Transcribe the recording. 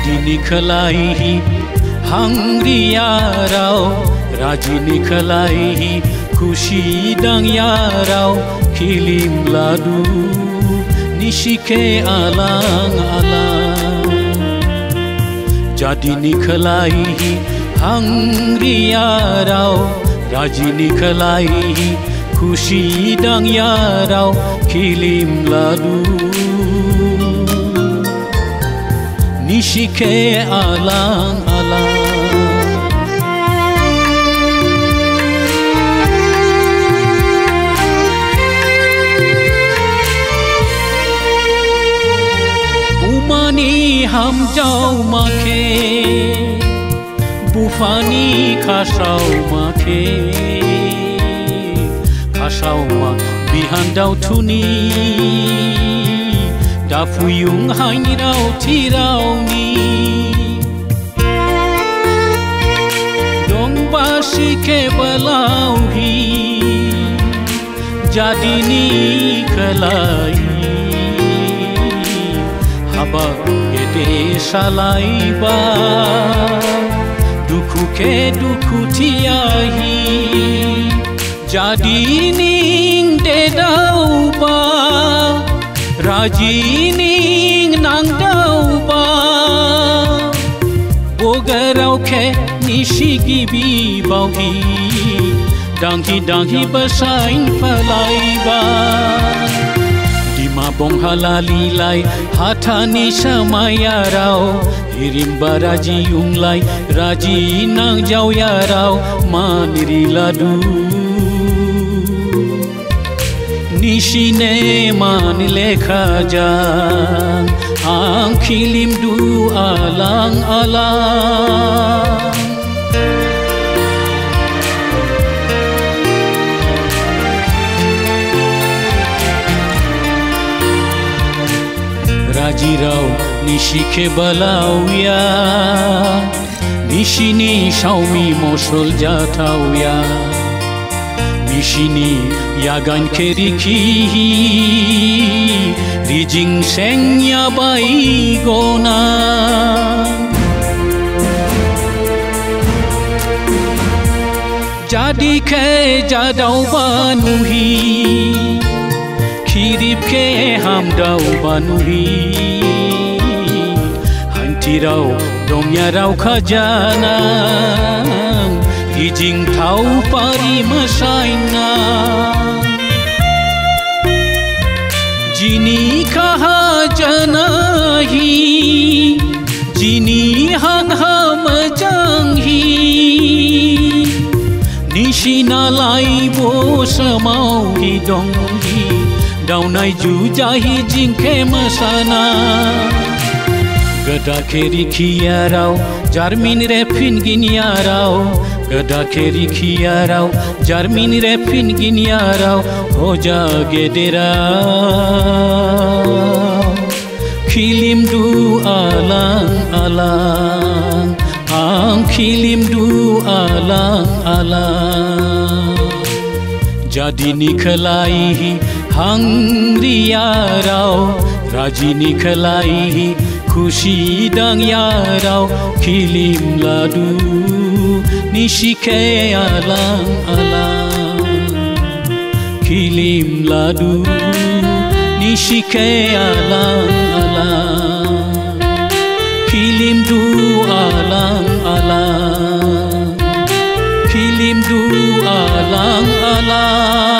Jadini kelaihi hangri yarau, rajini kelaihi kusidang yarau, kilim ladu nishike alang-alang. Jadini kelaihi hangri yarau, rajini kelaihi kusidang yarau, kilim ladu nishike alang-alang. Bumani ham jau make, bufani kasau make, kasau ma bihandau tuni, dafuyung hainirau tirau ni. Dong basi ke balauhi, jadini kelai, haba gede salaiba, duku ke duku tiahi, jadini dedau ba. Rajining nang dauba, bogarau ke nishigi bi bauhi, danghi basain falaiba. Di mabong halalilai hatani samayarau, hirimba raji unglai raji nang jau yarau, maniri ladu nishine man lekha jang, ang kilim du alang-alang. Rajirau nishike balau ya, nishini shaumi mosol jatau ya, nishini yagan kerikihi, rijing sengya bai gona. Jadi ke jadau banuhi, kirip ke hamdau banuhi, hantirau domyarau khajana, rijing tau pari masaina. Jini kaha janahi, jini hang ham janghi, nishina lai bo samau hi donghi, daunai jujahi jingke masana. Gada keri kiarau, jarmin repin ginyarau, gada keri kiarau, jarmin repin ginyarau, hoja gederau, kilim du alang-alang, ang kilim du alang-alang. Jadini kelaihi hangri yarau, rajini kelaihi kusidang yarau, kilim ladu nishike alang-alang, kilim ladu nishike alang-alang, kilim du alang-alang, kilim du alang-alang.